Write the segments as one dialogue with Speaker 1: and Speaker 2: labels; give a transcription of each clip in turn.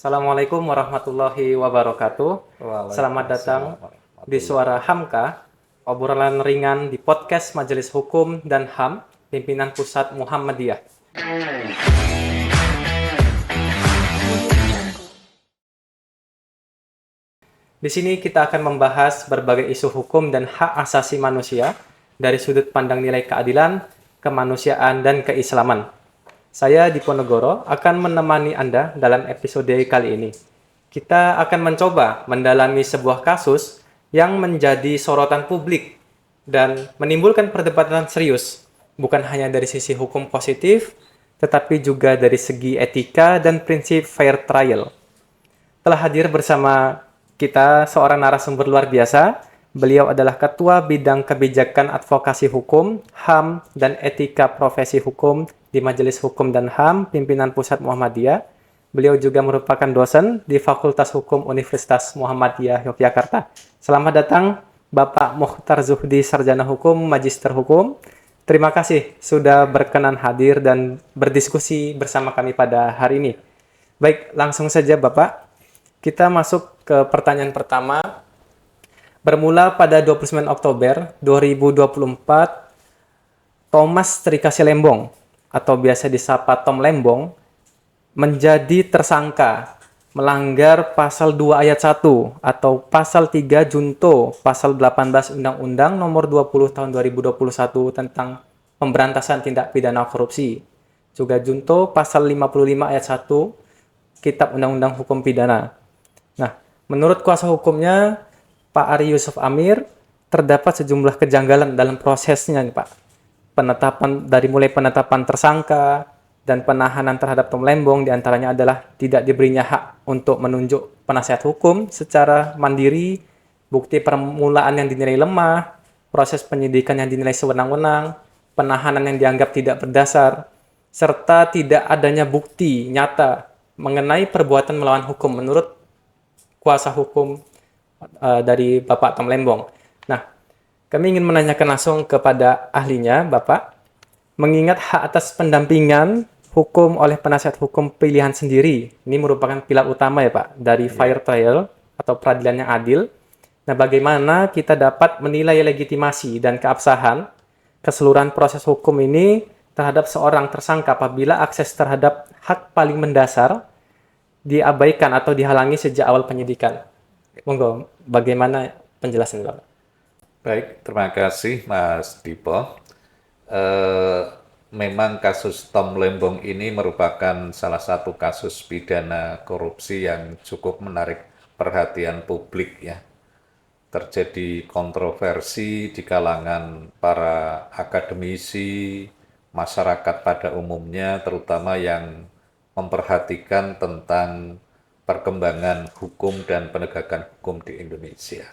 Speaker 1: Assalamualaikum warahmatullahi wabarakatuh. Selamat datang
Speaker 2: Waalaikumsalam
Speaker 1: di
Speaker 2: warahmatullahi.
Speaker 1: Suara Hamka, obrolan ringan di podcast Majelis Hukum dan HAM, Pimpinan Pusat Muhammadiyah. Di sini kita akan membahas berbagai isu hukum dan hak asasi manusia dari sudut pandang nilai keadilan, kemanusiaan, dan keislaman. Saya Diponegoro akan menemani Anda dalam episode kali ini. Kita akan mencoba mendalami sebuah kasus yang menjadi sorotan publik dan menimbulkan perdebatan serius, bukan hanya dari sisi hukum positif, tetapi juga dari segi etika dan prinsip fair trial. Telah hadir bersama kita seorang narasumber luar biasa. Beliau adalah Ketua Bidang Kebijakan Advokasi Hukum, HAM, dan Etika Profesi Hukum di Majelis Hukum dan HAM, Pimpinan Pusat Muhammadiyah. Beliau juga merupakan dosen di Fakultas Hukum Universitas Muhammadiyah Yogyakarta. Selamat datang Bapak Mukhtar Zuhdi, Sarjana Hukum, Magister Hukum. Terima kasih sudah berkenan hadir dan berdiskusi bersama kami pada hari ini. Baik, langsung saja Bapak. Kita masuk ke pertanyaan pertama. Bermula pada 29 Oktober 2024, Thomas Trikasih Lembong atau biasa disapa Tom Lembong menjadi tersangka melanggar pasal 2 ayat 1 atau pasal 3 Junto pasal 18 Undang-Undang Nomor 20 Tahun 2021 tentang pemberantasan tindak pidana korupsi. Juga Junto pasal 55 ayat 1 Kitab Undang-Undang Hukum Pidana. Nah, menurut kuasa hukumnya Pak Ari Yusuf Amir, terdapat sejumlah kejanggalan dalam prosesnya, Pak. Dari mulai penetapan tersangka dan penahanan terhadap Tom Lembong diantaranya adalah tidak diberinya hak untuk menunjuk penasihat hukum secara mandiri, bukti permulaan yang dinilai lemah, proses penyidikan yang dinilai sewenang-wenang, penahanan yang dianggap tidak berdasar, serta tidak adanya bukti nyata mengenai perbuatan melawan hukum menurut kuasa hukum dari Bapak Tom Lembong. Nah, kami ingin menanyakan langsung kepada ahlinya, Bapak, mengingat hak atas pendampingan hukum oleh penasihat hukum pilihan sendiri, ini merupakan pilar utama ya Pak, dari fair trial atau peradilan yang adil. Nah, bagaimana kita dapat menilai legitimasi dan keabsahan keseluruhan proses hukum ini terhadap seorang tersangka apabila akses terhadap hak paling mendasar diabaikan atau dihalangi sejak awal penyidikan? Monggo, bagaimana penjelasan Bapak?
Speaker 2: Baik, terima kasih Mas Dipo. Eh, Memang kasus Tom Lembong ini merupakan salah satu kasus pidana korupsi yang cukup menarik perhatian publik ya. Terjadi kontroversi di kalangan para akademisi, masyarakat pada umumnya, terutama yang memperhatikan tentang perkembangan hukum dan penegakan hukum di Indonesia.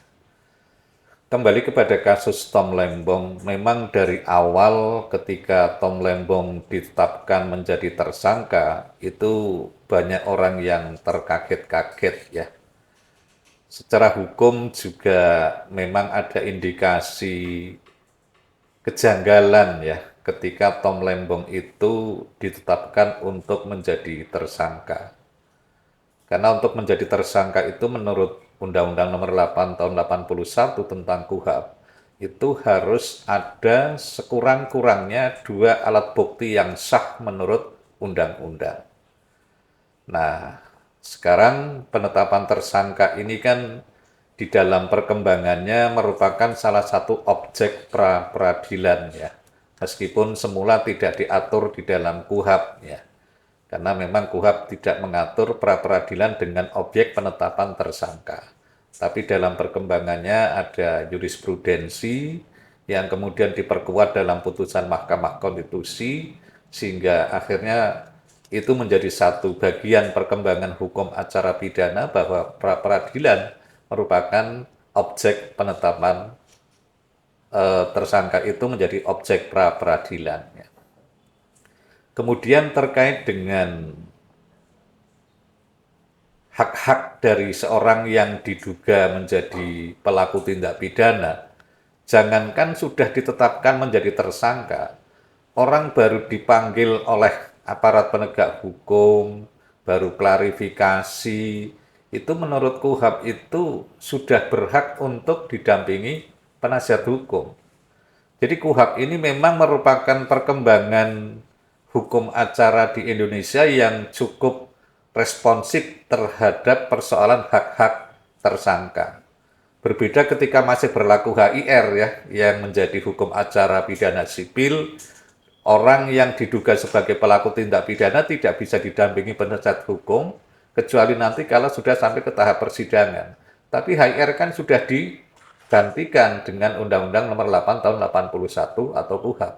Speaker 2: Kembali kepada kasus Tom Lembong, memang dari awal ketika Tom Lembong ditetapkan menjadi tersangka, itu banyak orang yang terkaget-kaget ya. Secara hukum juga memang ada indikasi kejanggalan ya ketika Tom Lembong itu ditetapkan untuk menjadi tersangka. Karena untuk menjadi tersangka itu menurut Undang-Undang Nomor 8 Tahun 81 tentang KUHP, itu harus ada sekurang-kurangnya 2 alat bukti yang sah menurut undang-undang. Nah, sekarang penetapan tersangka ini kan di dalam perkembangannya merupakan salah satu objek pra-peradilan ya. Meskipun semula tidak diatur di dalam KUHP ya. Karena memang KUHP tidak mengatur pra-peradilan dengan objek penetapan tersangka. Tapi dalam perkembangannya ada jurisprudensi yang kemudian diperkuat dalam putusan Mahkamah Konstitusi, sehingga akhirnya itu menjadi satu bagian perkembangan hukum acara pidana bahwa pra-peradilan merupakan objek penetapan tersangka itu menjadi objek pra-peradilan. Kemudian terkait dengan hak-hak dari seorang yang diduga menjadi pelaku tindak pidana, jangankan sudah ditetapkan menjadi tersangka, orang baru dipanggil oleh aparat penegak hukum, baru klarifikasi, itu menurut KUHP itu sudah berhak untuk didampingi penasihat hukum. Jadi KUHP ini memang merupakan perkembangan hukum acara di Indonesia yang cukup responsif terhadap persoalan hak-hak tersangka. Berbeda ketika masih berlaku HIR ya, yang menjadi hukum acara pidana sipil, orang yang diduga sebagai pelaku tindak pidana tidak bisa didampingi penasihat hukum, kecuali nanti kalau sudah sampai ke tahap persidangan. Tapi HIR kan sudah digantikan dengan Undang-Undang Nomor 8 Tahun 81 atau KUHP.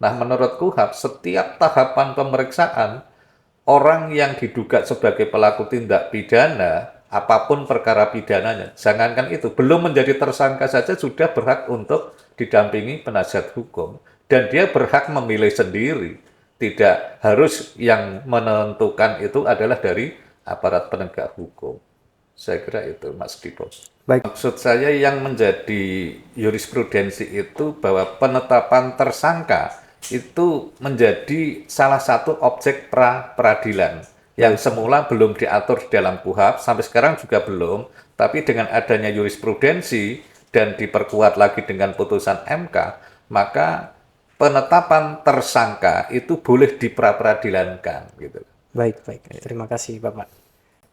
Speaker 2: Nah, menurut KUHP, setiap tahapan pemeriksaan orang yang diduga sebagai pelaku tindak pidana, apapun perkara pidananya, jangankan itu, belum menjadi tersangka saja sudah berhak untuk didampingi penasihat hukum. Dan dia berhak memilih sendiri. Tidak harus yang menentukan itu adalah dari aparat penegak hukum. Saya kira itu, Mas Dipo.
Speaker 1: Baik.
Speaker 2: Maksud saya yang menjadi jurisprudensi itu bahwa penetapan tersangka itu menjadi salah satu objek pra-peradilan yang semula belum diatur di dalam KUHP, sampai sekarang juga belum, tapi dengan adanya jurisprudensi dan diperkuat lagi dengan putusan MK, maka penetapan tersangka itu boleh dipra-peradilankan gitu.
Speaker 1: Baik, baik. Terima kasih, Bapak.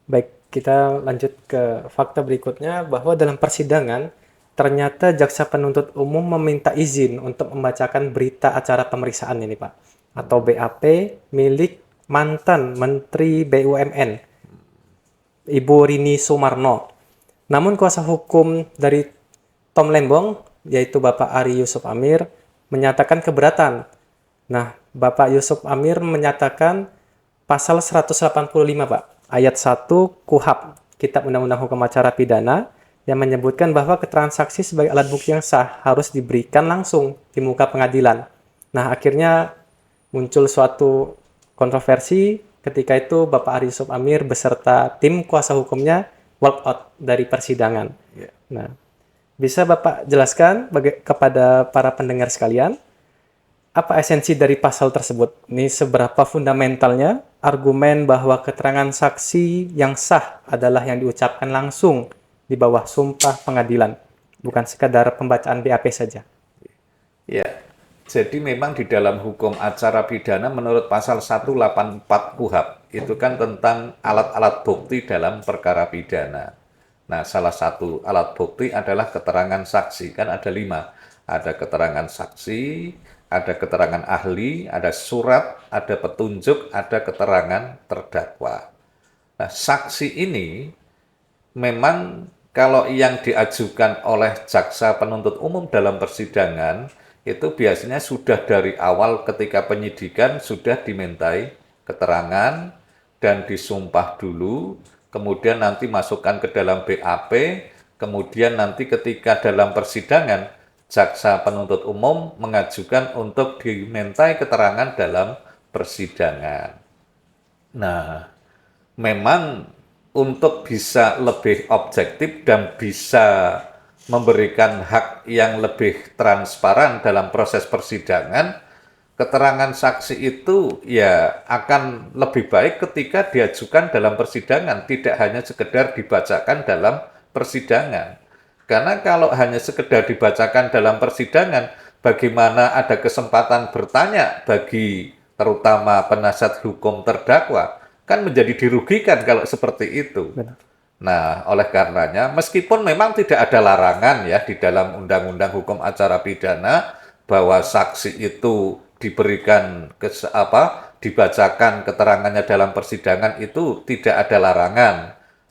Speaker 1: Baik, kita lanjut ke fakta berikutnya bahwa dalam persidangan ternyata jaksa penuntut umum meminta izin untuk membacakan berita acara pemeriksaan ini, Pak, atau BAP milik mantan Menteri BUMN, Ibu Rini Sumarno. Namun kuasa hukum dari Tom Lembong, yaitu Bapak Ari Yusuf Amir, menyatakan keberatan. Nah, Bapak Yusuf Amir menyatakan pasal 185, Pak, ayat 1 KUHP, Kitab Undang-Undang Hukum Acara Pidana, yang menyebutkan bahwa keterangan saksi sebagai alat bukti yang sah harus diberikan langsung di muka pengadilan. Nah, akhirnya muncul suatu kontroversi. Ketika itu Bapak Ari Yusuf Amir beserta tim kuasa hukumnya walk out dari persidangan. Nah, bisa Bapak jelaskan kepada para pendengar sekalian, apa esensi dari pasal tersebut? Ini seberapa fundamentalnya argumen bahwa keterangan saksi yang sah adalah yang diucapkan langsung di bawah sumpah pengadilan, bukan sekadar pembacaan BAP saja.
Speaker 2: Ya, jadi memang di dalam hukum acara pidana menurut pasal 184 KUHP itu kan tentang alat-alat bukti dalam perkara pidana. Nah, salah satu alat bukti adalah keterangan saksi, kan ada 5. Ada keterangan saksi, ada keterangan ahli, ada surat, ada petunjuk, ada keterangan terdakwa. Nah, saksi ini memang kalau yang diajukan oleh jaksa penuntut umum dalam persidangan itu biasanya sudah dari awal ketika penyidikan sudah dimintai keterangan dan disumpah dulu, kemudian nanti masukkan ke dalam BAP, kemudian nanti ketika dalam persidangan jaksa penuntut umum mengajukan untuk dimintai keterangan dalam persidangan. Nah, memang untuk bisa lebih objektif dan bisa memberikan hak yang lebih transparan dalam proses persidangan, keterangan saksi itu ya akan lebih baik ketika diajukan dalam persidangan, tidak hanya sekedar dibacakan dalam persidangan. Karena kalau hanya sekedar dibacakan dalam persidangan, bagaimana ada kesempatan bertanya bagi terutama penasihat hukum terdakwa, kan menjadi dirugikan kalau seperti itu.
Speaker 1: Benar.
Speaker 2: Nah, oleh karenanya, meskipun memang tidak ada larangan ya di dalam Undang-Undang Hukum Acara Pidana bahwa saksi itu diberikan dibacakan keterangannya dalam persidangan, itu tidak ada larangan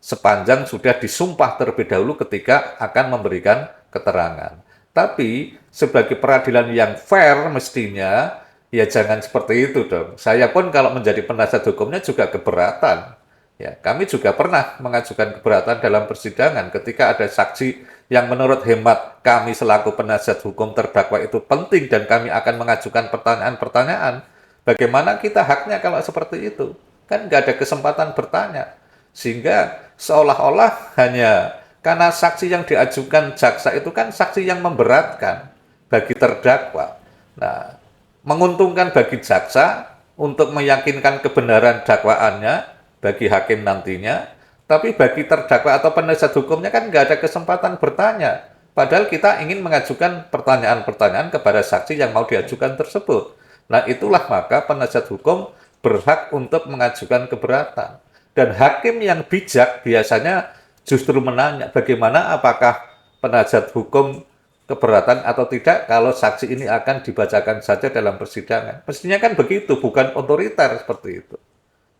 Speaker 2: sepanjang sudah disumpah terlebih dahulu ketika akan memberikan keterangan. Tapi sebagai peradilan yang fair mestinya ya jangan seperti itu dong. Saya pun kalau menjadi penasihat hukumnya juga keberatan. Ya, kami juga pernah mengajukan keberatan dalam persidangan ketika ada saksi yang menurut hemat kami selaku penasihat hukum terdakwa itu penting dan kami akan mengajukan pertanyaan-pertanyaan. Bagaimana kita haknya kalau seperti itu? Kan nggak ada kesempatan bertanya. Sehingga seolah-olah hanya karena saksi yang diajukan jaksa itu kan saksi yang memberatkan bagi terdakwa. Nah, menguntungkan bagi jaksa untuk meyakinkan kebenaran dakwaannya, bagi hakim nantinya, tapi bagi terdakwa atau penasihat hukumnya kan nggak ada kesempatan bertanya. Padahal kita ingin mengajukan pertanyaan-pertanyaan kepada saksi yang mau diajukan tersebut. Nah, itulah maka penasihat hukum berhak untuk mengajukan keberatan. Dan hakim yang bijak biasanya justru menanya bagaimana apakah penasihat hukum keberatan atau tidak kalau saksi ini akan dibacakan saja dalam persidangan. Mestinya kan begitu, bukan otoriter seperti itu.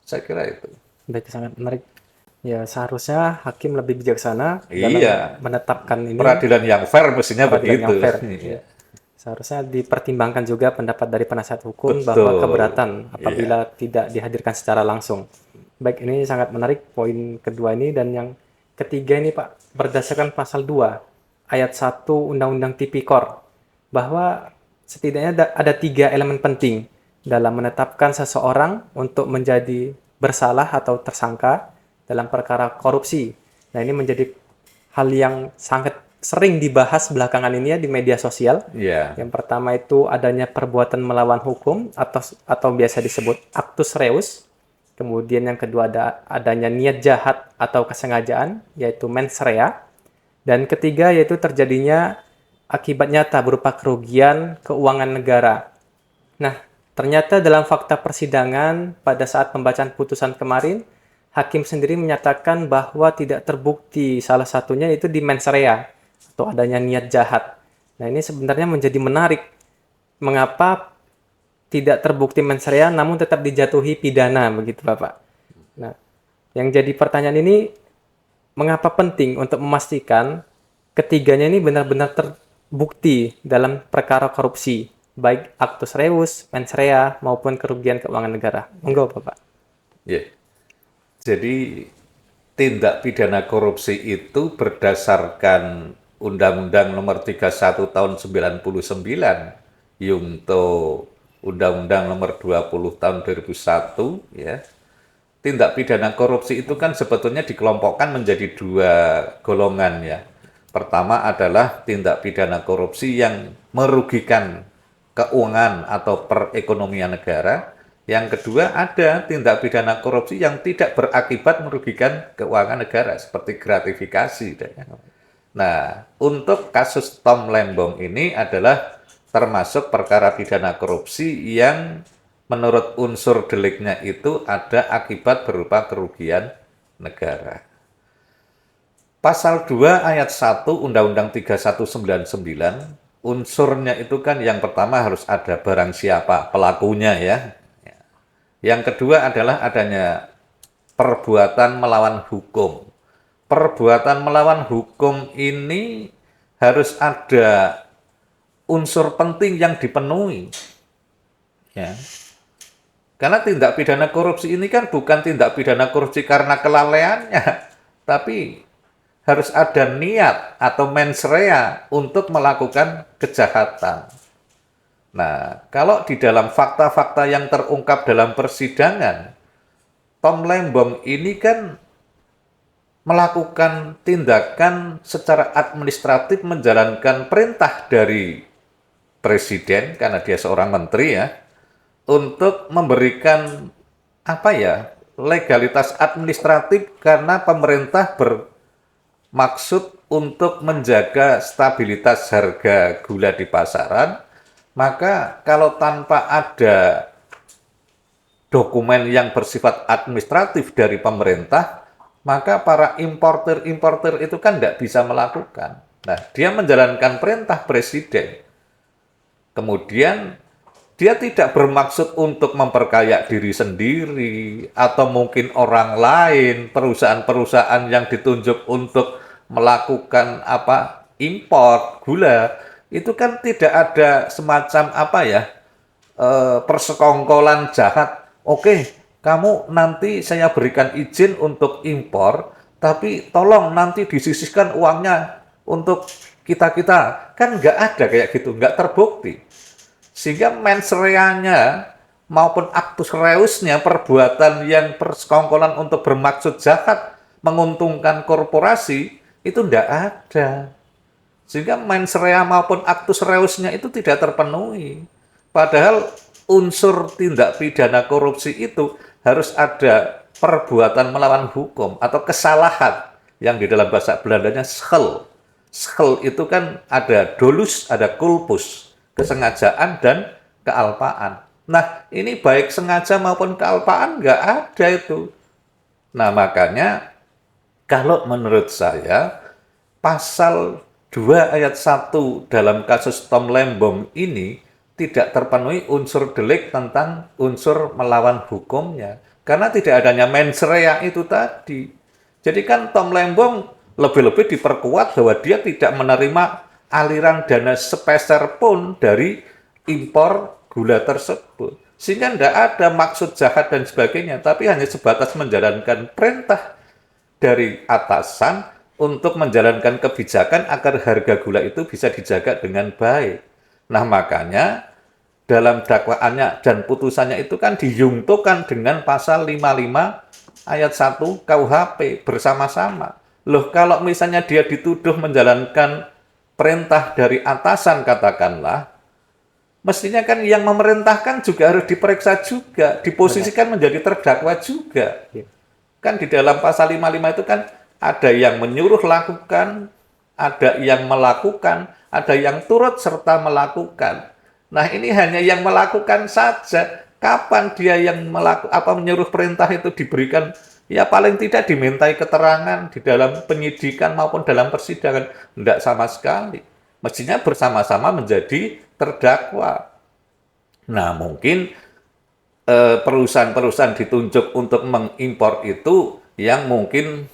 Speaker 2: Saya kira itu.
Speaker 1: Baik, sangat menarik. Ya, seharusnya hakim lebih bijaksana dalam
Speaker 2: Iya,
Speaker 1: menetapkan ini
Speaker 2: peradilan yang fair mestinya
Speaker 1: peradilan
Speaker 2: begitu.
Speaker 1: yang fair.
Speaker 2: Iya.
Speaker 1: Seharusnya dipertimbangkan juga pendapat dari penasihat hukum bahwa
Speaker 2: Betul.
Speaker 1: keberatan
Speaker 2: Iya.
Speaker 1: apabila tidak dihadirkan secara langsung. Baik, ini sangat menarik poin kedua ini. Dan yang ketiga ini Pak, berdasarkan pasal 2 ayat 1 Undang-Undang Tipikor, bahwa setidaknya ada 3 elemen penting dalam menetapkan seseorang untuk menjadi bersalah atau tersangka dalam perkara korupsi. Nah, ini menjadi hal yang sangat sering dibahas belakangan ini ya di media sosial.
Speaker 2: Iya.
Speaker 1: Yang pertama itu adanya perbuatan melawan hukum atau biasa disebut actus reus. Kemudian yang kedua adanya niat jahat atau kesengajaan, yaitu mens rea. Dan ketiga yaitu terjadinya akibat nyata berupa kerugian keuangan negara. Nah, ternyata dalam fakta persidangan pada saat pembacaan putusan kemarin, hakim sendiri menyatakan bahwa tidak terbukti salah satunya itu di mens rea atau adanya niat jahat. Nah, ini sebenarnya menjadi menarik. Mengapa tidak terbukti mens rea namun tetap dijatuhi pidana begitu Bapak? Nah, yang jadi pertanyaan ini, mengapa penting untuk memastikan ketiganya ini benar-benar terbukti dalam perkara korupsi, baik actus reus, mens rea maupun kerugian keuangan negara? Monggo Bapak.
Speaker 2: Iya. Jadi tindak pidana korupsi itu berdasarkan Undang-Undang Nomor 31 Tahun 99, Yungto Undang-Undang Nomor 20 Tahun 2001, ya. Tindak pidana korupsi itu kan sebetulnya dikelompokkan menjadi 2 golongan, ya. Pertama adalah tindak pidana korupsi yang merugikan keuangan atau perekonomian negara. Yang kedua ada tindak pidana korupsi yang tidak berakibat merugikan keuangan negara seperti gratifikasi. Nah, untuk kasus Tom Lembong ini adalah termasuk perkara pidana korupsi yang menurut unsur deliknya itu ada akibat berupa kerugian negara. Pasal 2 ayat 1 Undang-Undang 3199, unsurnya itu kan yang pertama harus ada barang siapa, pelakunya ya. Yang kedua adalah adanya perbuatan melawan hukum. Perbuatan melawan hukum ini harus ada unsur penting yang dipenuhi. Ya. Karena tindak pidana korupsi ini kan bukan tindak pidana korupsi karena kelalaiannya, tapi harus ada niat atau mens rea untuk melakukan kejahatan. Nah, kalau di dalam fakta-fakta yang terungkap dalam persidangan, Tom Lembong ini kan melakukan tindakan secara administratif menjalankan perintah dari presiden, karena dia seorang menteri ya, untuk memberikan legalitas administratif karena pemerintah bermaksud untuk menjaga stabilitas harga gula di pasaran. Maka kalau tanpa ada dokumen yang bersifat administratif dari pemerintah, maka para importer-importer itu kan tidak bisa melakukan. Nah, dia menjalankan perintah presiden. Kemudian dia tidak bermaksud untuk memperkaya diri sendiri atau mungkin orang lain, perusahaan-perusahaan yang ditunjuk untuk melakukan impor gula. Itu kan tidak ada semacam persekongkolan jahat. Oke, kamu nanti saya berikan izin untuk impor, tapi tolong nanti disisihkan uangnya untuk kita-kita. Kan nggak ada kayak gitu, nggak terbukti. Sehingga mens rea-nya maupun actus reusnya, perbuatan yang persekongkolan untuk bermaksud jahat, menguntungkan korporasi, itu nggak ada. Sehingga mens rea maupun actus reusnya itu tidak terpenuhi. Padahal unsur tindak pidana korupsi itu harus ada perbuatan melawan hukum atau kesalahan yang di dalam bahasa Belandanya schel. Schel itu kan ada dolus, ada culpus, kesengajaan dan kealpaan. Nah, ini baik sengaja maupun kealpaan nggak ada itu. Nah, makanya kalau menurut saya, pasal 2 ayat 1 dalam kasus Tom Lembong ini tidak terpenuhi unsur delik tentang unsur melawan hukumnya. Karena tidak adanya mens rea itu tadi. Jadi kan Tom Lembong lebih-lebih diperkuat bahwa dia tidak menerima aliran dana sepeser pun dari impor gula tersebut. Sehingga tidak ada maksud jahat dan sebagainya, tapi hanya sebatas menjalankan perintah dari atasan untuk menjalankan kebijakan agar harga gula itu bisa dijaga dengan baik. Nah, makanya dalam dakwaannya dan putusannya itu kan diyungtukan dengan pasal 55 ayat 1 KUHP bersama-sama. Loh, kalau misalnya dia dituduh menjalankan perintah dari atasan katakanlah, mestinya kan yang memerintahkan juga harus diperiksa juga, diposisikan menjadi terdakwa juga. Kan di dalam pasal 55 itu kan ada yang menyuruh lakukan, ada yang melakukan, ada yang turut serta melakukan. Nah, ini hanya yang melakukan saja. Kapan dia yang menyuruh perintah itu diberikan? Ya paling tidak dimintai keterangan di dalam penyidikan maupun dalam persidangan. Tidak sama sekali. Mestinya bersama-sama menjadi terdakwa. Nah, mungkin perusahaan-perusahaan ditunjuk untuk mengimpor itu yang mungkin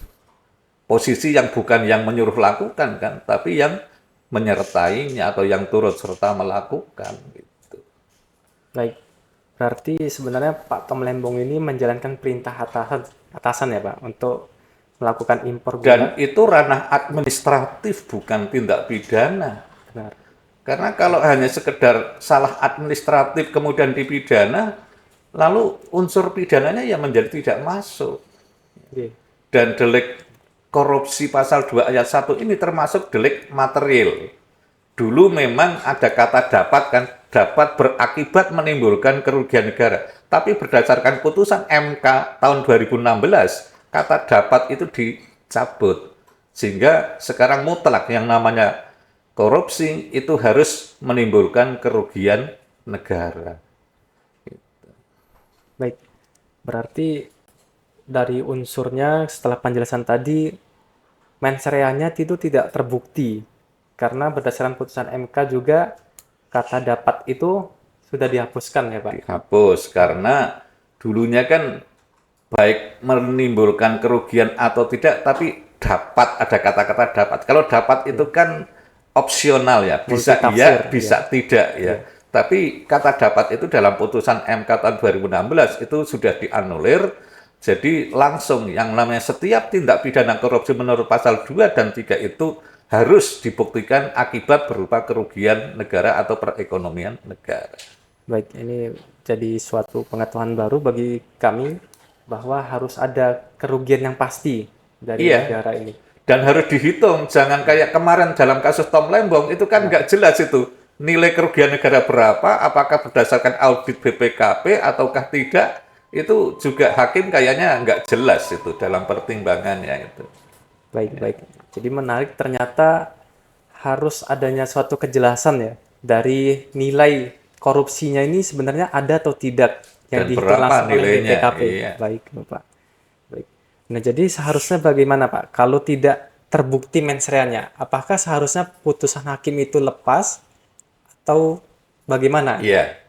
Speaker 2: posisi yang bukan yang menyuruh lakukan kan, tapi yang menyertainya atau yang turut serta melakukan gitu.
Speaker 1: Baik, berarti sebenarnya Pak Tom Lembong ini menjalankan perintah atasan ya Pak untuk melakukan impor
Speaker 2: Dan
Speaker 1: gula.
Speaker 2: itu ranah administratif bukan tindak pidana.
Speaker 1: Benar.
Speaker 2: Karena kalau hanya sekedar salah administratif kemudian dipidana, lalu unsur pidananya ya menjadi tidak masuk.
Speaker 1: Oke.
Speaker 2: Dan delik korupsi pasal 2 ayat 1 ini termasuk delik material. Dulu memang ada kata dapat kan, dapat berakibat menimbulkan kerugian negara. Tapi berdasarkan putusan MK tahun 2016, kata dapat itu dicabut. Sehingga sekarang mutlak yang namanya korupsi itu harus menimbulkan kerugian negara.
Speaker 1: Baik, berarti dari unsurnya setelah penjelasan tadi mens rea-nya itu tidak terbukti karena berdasarkan putusan MK juga kata dapat itu sudah dihapuskan ya Pak.
Speaker 2: Dihapus karena dulunya kan baik menimbulkan kerugian atau tidak, tapi dapat, ada kata-kata dapat. Kalau dapat itu kan opsional ya, bisa
Speaker 1: Multitafsir,
Speaker 2: iya, bisa tidak ya. Tapi kata dapat itu dalam putusan MK tahun 2016 itu sudah dianulir. Jadi langsung yang namanya setiap tindak pidana korupsi menurut pasal 2 dan 3 itu harus dibuktikan akibat berupa kerugian negara atau perekonomian negara.
Speaker 1: Baik, ini jadi suatu pengetahuan baru bagi kami bahwa harus ada kerugian yang pasti dari
Speaker 2: Iya.
Speaker 1: negara ini.
Speaker 2: Dan harus dihitung, jangan kayak kemarin dalam kasus Tom Lembong, itu kan nggak jelas itu. Nilai kerugian negara berapa, apakah berdasarkan audit BPKP ataukah tidak, itu juga hakim kayaknya nggak jelas itu dalam pertimbangannya itu.
Speaker 1: Baik. Jadi menarik ternyata harus adanya suatu kejelasan ya dari nilai korupsinya ini sebenarnya ada atau tidak yang
Speaker 2: Dan
Speaker 1: dihitung
Speaker 2: berapa
Speaker 1: langsung oleh
Speaker 2: nilainya,
Speaker 1: BPKP.
Speaker 2: iya.
Speaker 1: Baik, Bapak. Baik. Nah, jadi seharusnya bagaimana, Pak? Kalau tidak terbukti mens rea-nya, apakah seharusnya putusan hakim itu lepas atau bagaimana?
Speaker 2: Iya.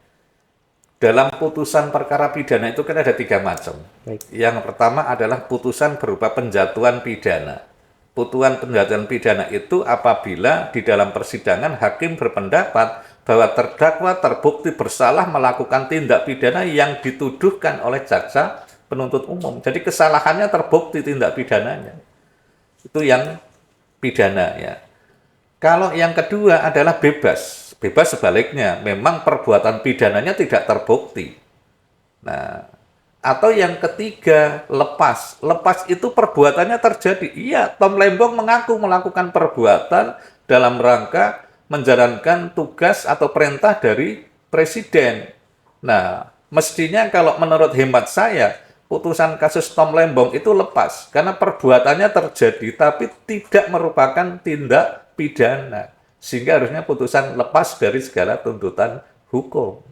Speaker 2: Dalam putusan perkara pidana itu kan ada 3 macam.
Speaker 1: Baik.
Speaker 2: Yang pertama adalah putusan berupa penjatuhan pidana. Putusan penjatuhan pidana itu apabila di dalam persidangan hakim berpendapat bahwa terdakwa terbukti bersalah melakukan tindak pidana yang dituduhkan oleh jaksa penuntut umum. Jadi kesalahannya terbukti tindak pidananya. Itu yang pidana ya. Kalau yang kedua adalah bebas. Bebas sebaliknya, memang perbuatan pidananya tidak terbukti. Nah, atau yang ketiga, lepas. Lepas itu perbuatannya terjadi. Iya, Tom Lembong mengaku melakukan perbuatan dalam rangka menjalankan tugas atau perintah dari presiden. Nah, mestinya kalau menurut hemat saya, putusan kasus Tom Lembong itu lepas karena perbuatannya terjadi tapi tidak merupakan tindak pidana, sehingga harusnya putusan lepas dari segala tuntutan hukum.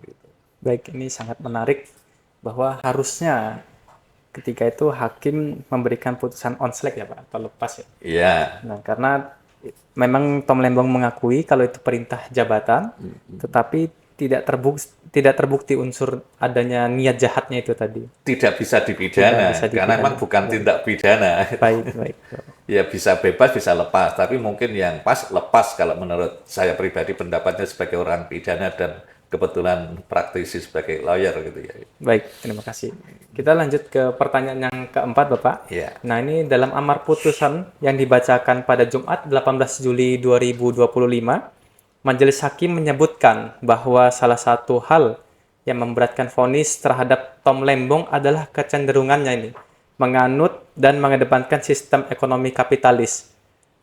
Speaker 1: Baik, ini sangat menarik bahwa harusnya ketika itu hakim memberikan putusan onslet ya Pak, atau lepas ya.
Speaker 2: Iya,
Speaker 1: Nah, karena memang Tom Lembong mengakui kalau itu perintah jabatan, tetapi tidak terbukti unsur adanya niat jahatnya itu tadi.
Speaker 2: tidak bisa
Speaker 1: Tidak
Speaker 2: dipidana
Speaker 1: bisa
Speaker 2: karena
Speaker 1: dipidana.
Speaker 2: memang bukan tindak pidana.
Speaker 1: Baik, baik.
Speaker 2: Ya bisa bebas, bisa lepas, tapi mungkin yang pas lepas kalau menurut saya pribadi pendapatnya sebagai orang pidana dan kebetulan praktisi sebagai lawyer gitu ya.
Speaker 1: Baik, terima kasih. Kita lanjut ke pertanyaan yang keempat, Bapak.
Speaker 2: Ya,
Speaker 1: Nah, ini dalam amar putusan yang dibacakan pada Jumat 18 Juli 2025, Majelis Hakim menyebutkan bahwa salah satu hal yang memberatkan vonis terhadap Tom Lembong adalah kecenderungannya ini menganut dan mengedepankan sistem ekonomi kapitalis.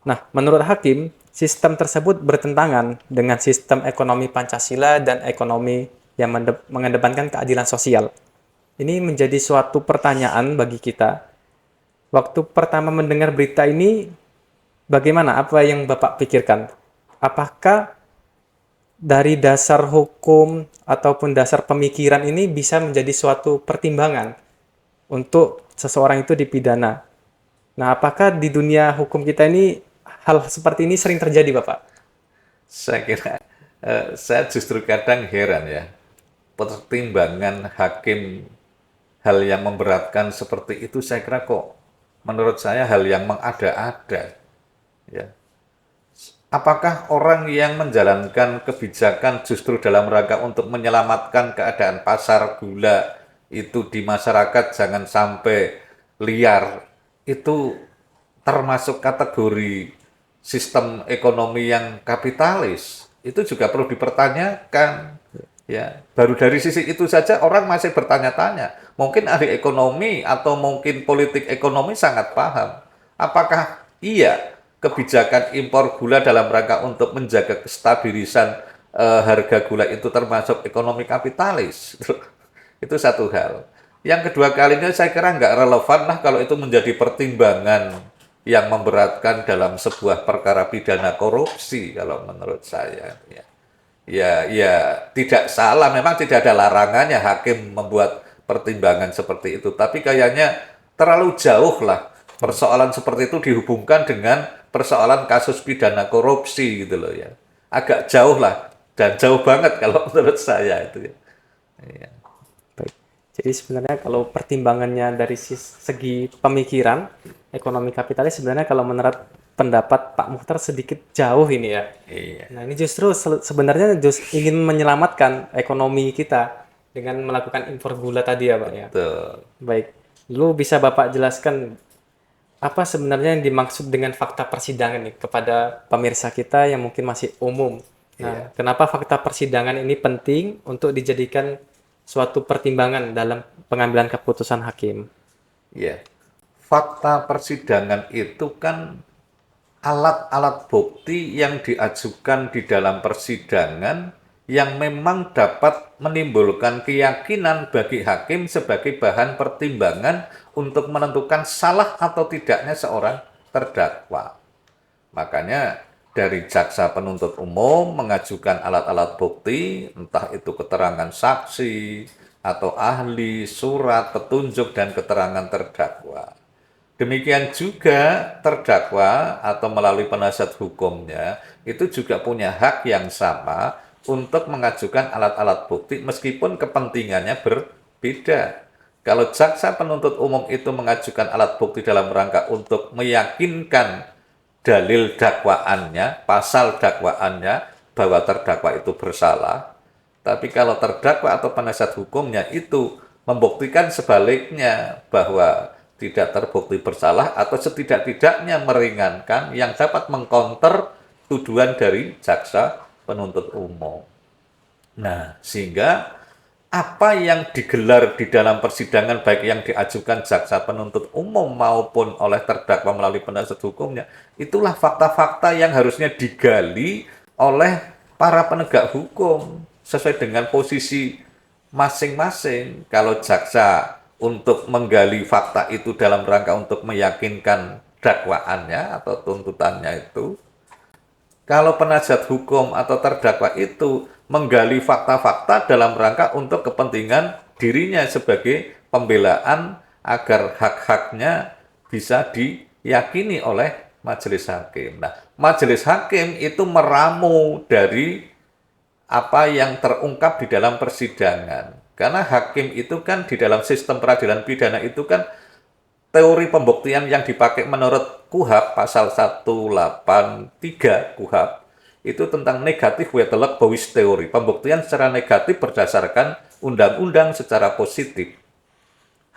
Speaker 1: Nah, menurut Hakim, sistem tersebut bertentangan dengan sistem ekonomi Pancasila dan ekonomi yang mengedepankan keadilan sosial. Ini menjadi suatu pertanyaan bagi kita. Waktu pertama mendengar berita ini, bagaimana? Apa yang Bapak pikirkan? Apakah dari dasar hukum ataupun dasar pemikiran ini bisa menjadi suatu pertimbangan untuk seseorang itu dipidana? Nah, apakah di dunia hukum kita ini hal seperti ini sering terjadi, Bapak?
Speaker 2: saya kira saya justru kadang heran ya, pertimbangan hakim hal yang memberatkan seperti itu saya kira kok menurut saya hal yang mengada-ada. Ya. Apakah orang yang menjalankan kebijakan justru dalam rangka untuk menyelamatkan keadaan pasar gula itu di masyarakat jangan sampai liar, itu termasuk kategori sistem ekonomi yang kapitalis? Itu juga perlu dipertanyakan. Ya, baru dari sisi itu saja orang masih bertanya-tanya. Mungkin ahli ekonomi atau mungkin politik ekonomi sangat paham. Apakah iya kebijakan impor gula dalam rangka untuk menjaga kestabilisan harga gula itu termasuk ekonomi kapitalis? Itu satu hal. Yang kedua kalinya saya kira nggak relevan lah kalau itu menjadi pertimbangan yang memberatkan dalam sebuah perkara pidana korupsi kalau menurut saya. Ya, tidak salah. Memang tidak ada larangannya hakim membuat pertimbangan seperti itu. Tapi kayaknya terlalu jauh lah persoalan seperti itu dihubungkan dengan persoalan kasus pidana korupsi gitu loh ya. Agak jauh lah dan jauh banget kalau menurut saya itu ya. Iya.
Speaker 1: Baik. Jadi sebenarnya kalau pertimbangannya dari segi pemikiran ekonomi kapitalis, sebenarnya kalau menurut pendapat Pak Mukhtar sedikit jauh ini ya.
Speaker 2: Iya.
Speaker 1: Nah, ini justru sebenarnya ingin menyelamatkan ekonomi kita dengan melakukan impor gula tadi ya, Pak ya.
Speaker 2: Tuh.
Speaker 1: Baik. Lalu bisa Bapak jelaskan apa sebenarnya yang dimaksud dengan fakta persidangan nih kepada pemirsa kita yang mungkin masih umum. Nah, kenapa fakta persidangan ini penting untuk dijadikan suatu pertimbangan dalam pengambilan keputusan hakim?
Speaker 2: Ya. Fakta persidangan itu kan alat-alat bukti yang diajukan di dalam persidangan yang memang dapat menimbulkan keyakinan bagi hakim sebagai bahan pertimbangan untuk menentukan salah atau tidaknya seorang terdakwa. Makanya dari jaksa penuntut umum mengajukan alat-alat bukti, entah itu keterangan saksi atau ahli, surat, petunjuk, dan keterangan terdakwa. Demikian juga terdakwa atau melalui penasihat hukumnya itu juga punya hak yang sama untuk mengajukan alat-alat bukti meskipun kepentingannya berbeda. Kalau jaksa penuntut umum itu mengajukan alat bukti dalam rangka untuk meyakinkan dalil dakwaannya, pasal dakwaannya bahwa terdakwa itu bersalah, tapi kalau terdakwa atau penasihat hukumnya itu membuktikan sebaliknya bahwa tidak terbukti bersalah atau setidak-tidaknya meringankan yang dapat mengkonter tuduhan dari jaksa penuntut umum. Nah, sehingga apa yang digelar di dalam persidangan baik yang diajukan jaksa penuntut umum maupun oleh terdakwa melalui penasihat hukumnya, itulah fakta-fakta yang harusnya digali oleh para penegak hukum sesuai dengan posisi masing-masing. Kalau jaksa untuk menggali fakta itu dalam rangka untuk meyakinkan dakwaannya atau tuntutannya itu. Kalau penasihat hukum atau terdakwa itu menggali fakta-fakta dalam rangka untuk kepentingan dirinya sebagai pembelaan agar hak-haknya bisa diyakini oleh majelis hakim. Nah, majelis hakim itu meramu dari apa yang terungkap di dalam persidangan. Karena hakim itu kan di dalam sistem peradilan pidana itu kan teori pembuktian yang dipakai menurut KUHAP pasal 183 KUHAP itu tentang negatif wetelek bawis teori, pembuktian secara negatif berdasarkan undang-undang secara positif.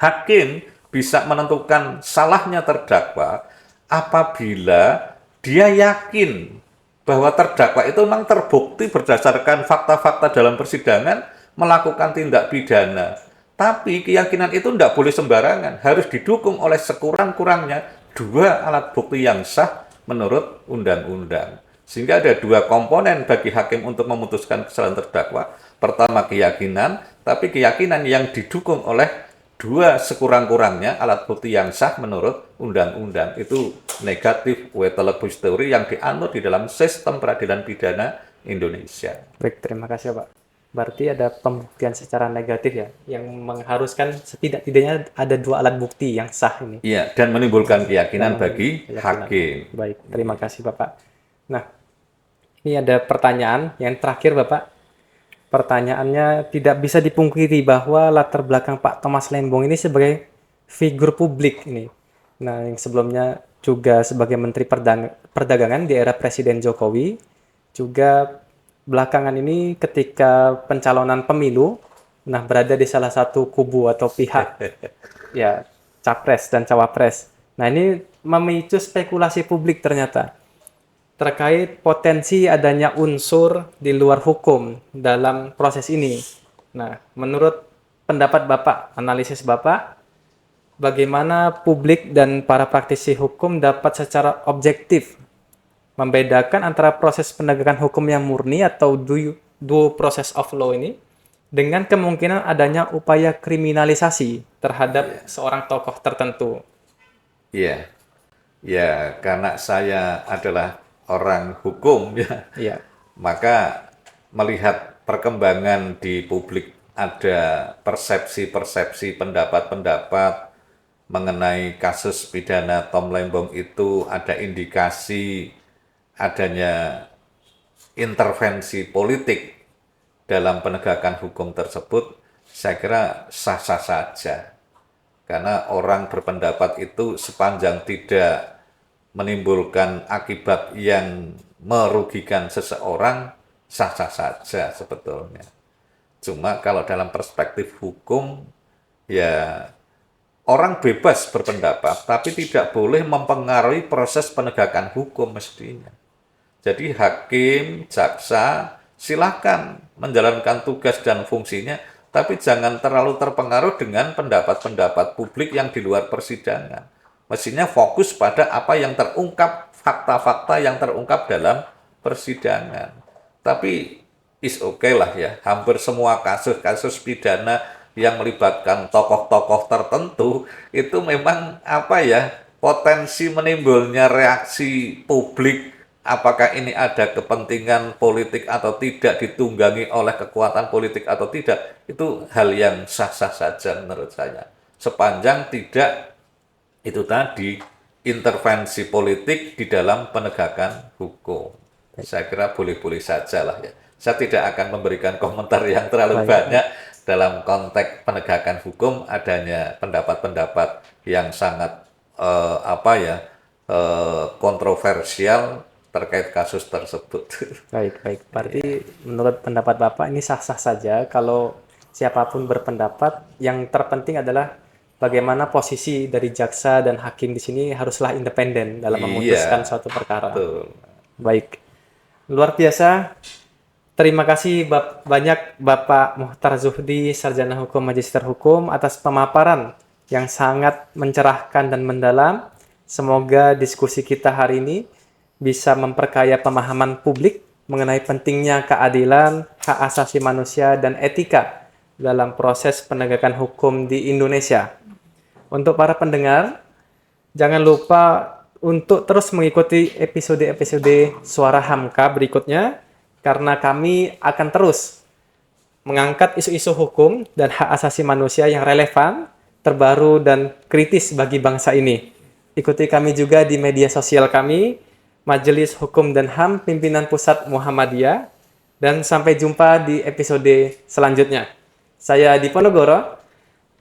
Speaker 2: Hakim bisa menentukan salahnya terdakwa apabila dia yakin bahwa terdakwa itu memang terbukti berdasarkan fakta-fakta dalam persidangan melakukan tindak pidana. Tapi keyakinan itu tidak boleh sembarangan, harus didukung oleh sekurang-kurangnya dua alat bukti yang sah menurut undang-undang. Sehingga ada dua komponen bagi hakim untuk memutuskan kesalahan terdakwa. Pertama keyakinan, tapi keyakinan yang didukung oleh dua sekurang-kurangnya alat bukti yang sah menurut undang-undang. Itu negatif wetelek bawis teori yang dianut di dalam sistem peradilan pidana Indonesia.
Speaker 1: Baik, terima kasih Pak. Berarti ada pembuktian secara negatif ya, yang mengharuskan setidak-tidaknya ada dua alat bukti yang sah ini.
Speaker 2: Iya, dan menimbulkan keyakinan bagi
Speaker 1: Keyakinan.
Speaker 2: hakim.
Speaker 1: Baik, terima kasih Bapak. Nah, ini ada pertanyaan yang terakhir Bapak. Pertanyaannya, tidak bisa dipungkiri bahwa latar belakang Pak Thomas Lembong ini sebagai figur publik ini. Nah, yang sebelumnya juga sebagai Menteri Perdagangan di era Presiden Jokowi, juga belakangan ini ketika pencalonan pemilu, nah berada di salah satu kubu atau pihak ya capres dan cawapres. Nah ini memicu spekulasi publik ternyata terkait potensi adanya unsur di luar hukum dalam proses ini. Nah menurut pendapat Bapak, analisis Bapak, bagaimana publik dan para praktisi hukum dapat secara objektif membedakan antara proses penegakan hukum yang murni atau due process of law ini dengan kemungkinan adanya upaya kriminalisasi terhadap seorang tokoh tertentu.
Speaker 2: Iya, ya karena saya adalah orang hukum ya,
Speaker 1: Iya,
Speaker 2: maka melihat perkembangan di publik ada persepsi-persepsi pendapat-pendapat mengenai kasus pidana Tom Lembong itu ada indikasi adanya intervensi politik dalam penegakan hukum tersebut, saya kira sah-sah saja. Karena orang berpendapat itu sepanjang tidak menimbulkan akibat yang merugikan seseorang, sah-sah saja sebetulnya. Cuma kalau dalam perspektif hukum, ya orang bebas berpendapat, tapi tidak boleh mempengaruhi proses penegakan hukum mestinya. Jadi hakim, jaksa, silakan menjalankan tugas dan fungsinya, tapi jangan terlalu terpengaruh dengan pendapat-pendapat publik yang di luar persidangan. Mestinya fokus pada apa yang terungkap, fakta-fakta yang terungkap dalam persidangan. Tapi is okay lah ya, hampir semua kasus-kasus pidana yang melibatkan tokoh-tokoh tertentu itu memang apa ya, potensi menimbulnya reaksi publik. Apakah ini ada kepentingan politik atau tidak, ditunggangi oleh kekuatan politik atau tidak, itu hal yang sah-sah saja menurut saya. Sepanjang tidak itu tadi intervensi politik di dalam penegakan hukum. Saya kira boleh-boleh saja lah ya. Saya tidak akan memberikan komentar yang terlalu banyak dalam konteks penegakan hukum adanya pendapat-pendapat yang sangat kontroversial terkait kasus tersebut.
Speaker 1: baik. Berarti menurut pendapat Bapak ini sah-sah saja kalau siapapun berpendapat, yang terpenting adalah bagaimana posisi dari jaksa dan hakim di sini haruslah independen dalam memutuskan suatu perkara.
Speaker 2: Betul.
Speaker 1: Baik. Luar biasa. Terima kasih banyak Bapak Muhtar Zuhdi, Sarjana Hukum Magister Hukum, atas pemaparan yang sangat mencerahkan dan mendalam. Semoga diskusi kita hari ini bisa memperkaya pemahaman publik mengenai pentingnya keadilan, hak asasi manusia, dan etika dalam proses penegakan hukum di Indonesia. Untuk para pendengar, jangan lupa untuk terus mengikuti episode-episode Suara Hamka berikutnya, karena kami akan terus mengangkat isu-isu hukum dan hak asasi manusia yang relevan, terbaru, dan kritis bagi bangsa ini. Ikuti kami juga di media sosial kami, Majelis Hukum dan HAM Pimpinan Pusat Muhammadiyah, dan sampai jumpa di episode selanjutnya. Saya Diponegoro,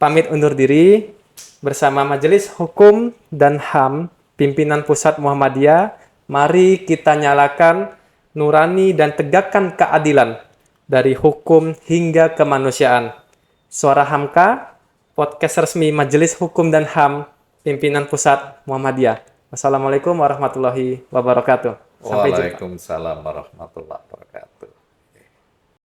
Speaker 1: pamit undur diri bersama Majelis Hukum dan HAM Pimpinan Pusat Muhammadiyah. Mari kita nyalakan nurani dan tegakkan keadilan dari hukum hingga kemanusiaan. Suara Hamka, podcast resmi Majelis Hukum dan HAM Pimpinan Pusat Muhammadiyah. Wassalamualaikum warahmatullahi wabarakatuh. Sampai jumpa.
Speaker 2: Waalaikumsalam warahmatullahi wabarakatuh.